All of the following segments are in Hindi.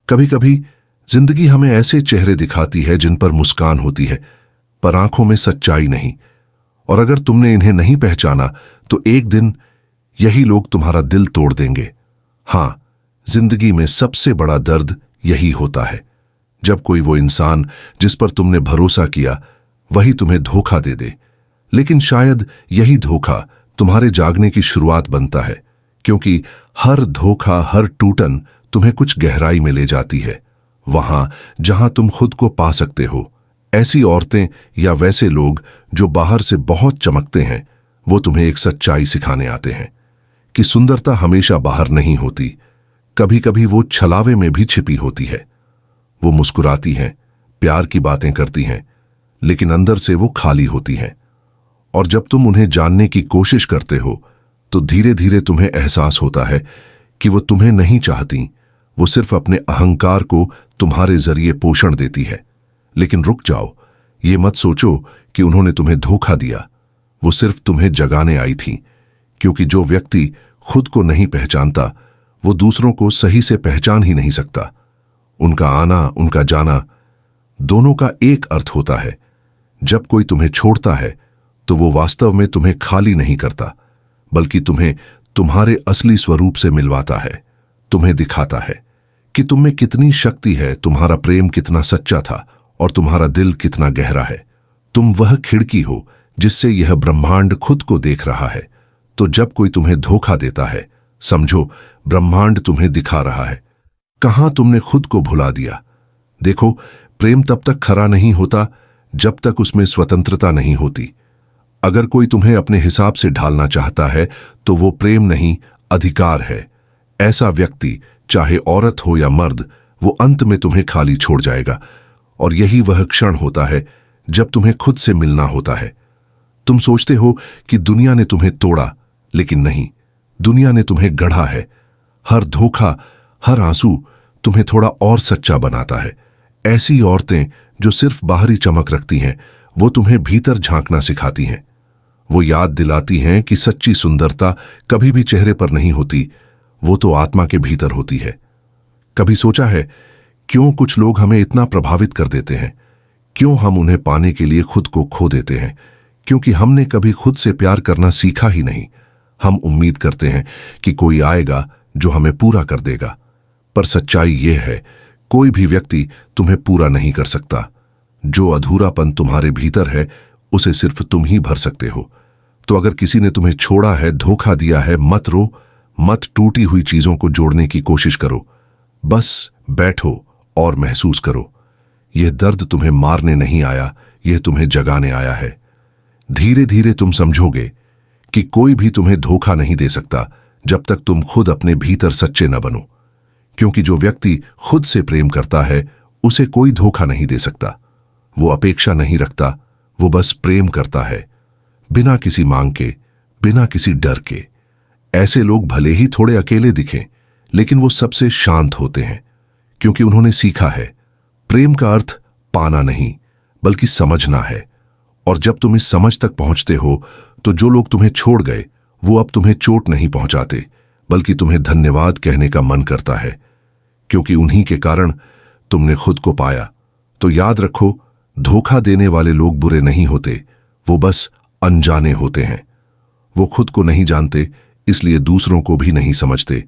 कभी कभी जिंदगी हमें ऐसे चेहरे दिखाती है जिन पर मुस्कान होती है, पर आंखों में सच्चाई नहीं। और अगर तुमने इन्हें नहीं पहचाना तो एक दिन यही लोग तुम्हारा दिल तोड़ देंगे। हां, जिंदगी में सबसे बड़ा दर्द यही होता है, जब कोई वो इंसान जिस पर तुमने भरोसा किया वही तुम्हें धोखा दे दे। लेकिन शायद यही धोखा तुम्हारे जागने की शुरुआत बनता है, क्योंकि हर धोखा, हर टूटन तुम्हें कुछ गहराई में ले जाती है, वहां जहां तुम खुद को पा सकते हो। ऐसी औरतें या वैसे लोग जो बाहर से बहुत चमकते हैं, वो तुम्हें एक सच्चाई सिखाने आते हैं कि सुंदरता हमेशा बाहर नहीं होती। कभी कभी वो छलावे में भी छिपी होती है। वो मुस्कुराती हैं, प्यार की बातें करती हैं, लेकिन अंदर से वो खाली होती हैं। और जब तुम उन्हें जानने की कोशिश करते हो तो धीरे धीरे तुम्हें एहसास होता है कि वो तुम्हें नहीं चाहती, वो सिर्फ अपने अहंकार को तुम्हारे जरिए पोषण देती है। लेकिन रुक जाओ, ये मत सोचो कि उन्होंने तुम्हें धोखा दिया। वो सिर्फ तुम्हें जगाने आई थी, क्योंकि जो व्यक्ति खुद को नहीं पहचानता वो दूसरों को सही से पहचान ही नहीं सकता। उनका आना, उनका जाना, दोनों का एक अर्थ होता है। जब कोई तुम्हें छोड़ता है तो वो वास्तव में तुम्हें खाली नहीं करता, बल्कि तुम्हें तुम्हारे असली स्वरूप से मिलवाता है। तुम्हें दिखाता है कि तुम में कितनी शक्ति है, तुम्हारा प्रेम कितना सच्चा था और तुम्हारा दिल कितना गहरा है। तुम वह खिड़की हो जिससे यह ब्रह्मांड खुद को देख रहा है। तो जब कोई तुम्हें धोखा देता है, समझो ब्रह्मांड तुम्हें दिखा रहा है कहां तुमने खुद को भुला दिया। देखो, प्रेम तब तक खरा नहीं होता जब तक उसमें स्वतंत्रता नहीं होती। अगर कोई तुम्हें अपने हिसाब से ढालना चाहता है तो वो प्रेम नहीं, अधिकार है। ऐसा व्यक्ति, चाहे औरत हो या मर्द, वो अंत में तुम्हें खाली छोड़ जाएगा। और यही वह क्षण होता है जब तुम्हें खुद से मिलना होता है। तुम सोचते हो कि दुनिया ने तुम्हें तोड़ा, लेकिन नहीं, दुनिया ने तुम्हें गढ़ा है। हर धोखा, हर आंसू तुम्हें थोड़ा और सच्चा बनाता है। ऐसी औरतें जो सिर्फ बाहरी चमक रखती हैं, वो तुम्हें भीतर झांकना सिखाती हैं। वो याद दिलाती हैं कि सच्ची सुंदरता कभी भी चेहरे पर नहीं होती, वो तो आत्मा के भीतर होती है। कभी सोचा है क्यों कुछ लोग हमें इतना प्रभावित कर देते हैं? क्यों हम उन्हें पाने के लिए खुद को खो देते हैं? क्योंकि हमने कभी खुद से प्यार करना सीखा ही नहीं। हम उम्मीद करते हैं कि कोई आएगा जो हमें पूरा कर देगा, पर सच्चाई ये है, कोई भी व्यक्ति तुम्हें पूरा नहीं कर सकता। जो अधूरापन तुम्हारे भीतर है, उसे सिर्फ तुम ही भर सकते हो। तो अगर किसी ने तुम्हें छोड़ा है, धोखा दिया है, मत रो, मत टूटी हुई चीजों को जोड़ने की कोशिश करो। बस बैठो और महसूस करो। यह दर्द तुम्हें मारने नहीं आया, यह तुम्हें जगाने आया है। धीरे धीरे तुम समझोगे कि कोई भी तुम्हें धोखा नहीं दे सकता जब तक तुम खुद अपने भीतर सच्चे न बनो। क्योंकि जो व्यक्ति खुद से प्रेम करता है, उसे कोई धोखा नहीं दे सकता। वो अपेक्षा नहीं रखता, वो बस प्रेम करता है, बिना किसी मांग के, बिना किसी डर के। ऐसे लोग भले ही थोड़े अकेले दिखें, लेकिन वो सबसे शांत होते हैं, क्योंकि उन्होंने सीखा है प्रेम का अर्थ पाना नहीं, बल्कि समझना है। और जब तुम इस समझ तक पहुंचते हो तो जो लोग तुम्हें छोड़ गए, वो अब तुम्हें चोट नहीं पहुंचाते, बल्कि तुम्हें धन्यवाद कहने का मन करता है, क्योंकि उन्हीं के कारण तुमने खुद को पाया। तो याद रखो, धोखा देने वाले लोग बुरे नहीं होते, वो बस अनजाने होते हैं। वो खुद को नहीं जानते, इसलिए दूसरों को भी नहीं समझते।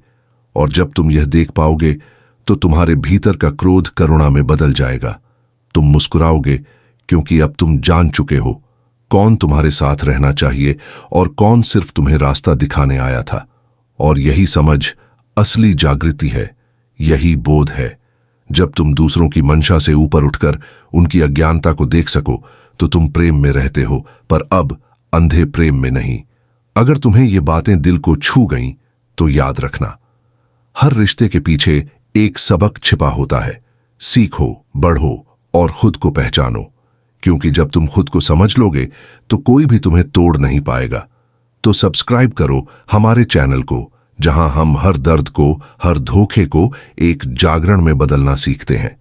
और जब तुम यह देख पाओगे तो तुम्हारे भीतर का क्रोध करुणा में बदल जाएगा। तुम मुस्कुराओगे, क्योंकि अब तुम जान चुके हो कौन तुम्हारे साथ रहना चाहिए और कौन सिर्फ तुम्हें रास्ता दिखाने आया था। और यही समझ असली जागृति है, यही बोध है। जब तुम दूसरों की मंशा से ऊपर उठकर उनकी अज्ञानता को देख सको तो तुम प्रेम में रहते हो, पर अब अंधे प्रेम में नहीं। अगर तुम्हें ये बातें दिल को छू गईं तो याद रखना, हर रिश्ते के पीछे एक सबक छिपा होता है। सीखो, बढ़ो और खुद को पहचानो, क्योंकि जब तुम खुद को समझ लोगे तो कोई भी तुम्हें तोड़ नहीं पाएगा। तो सब्सक्राइब करो हमारे चैनल को, जहां हम हर दर्द को, हर धोखे को एक जागरण में बदलना सीखते हैं।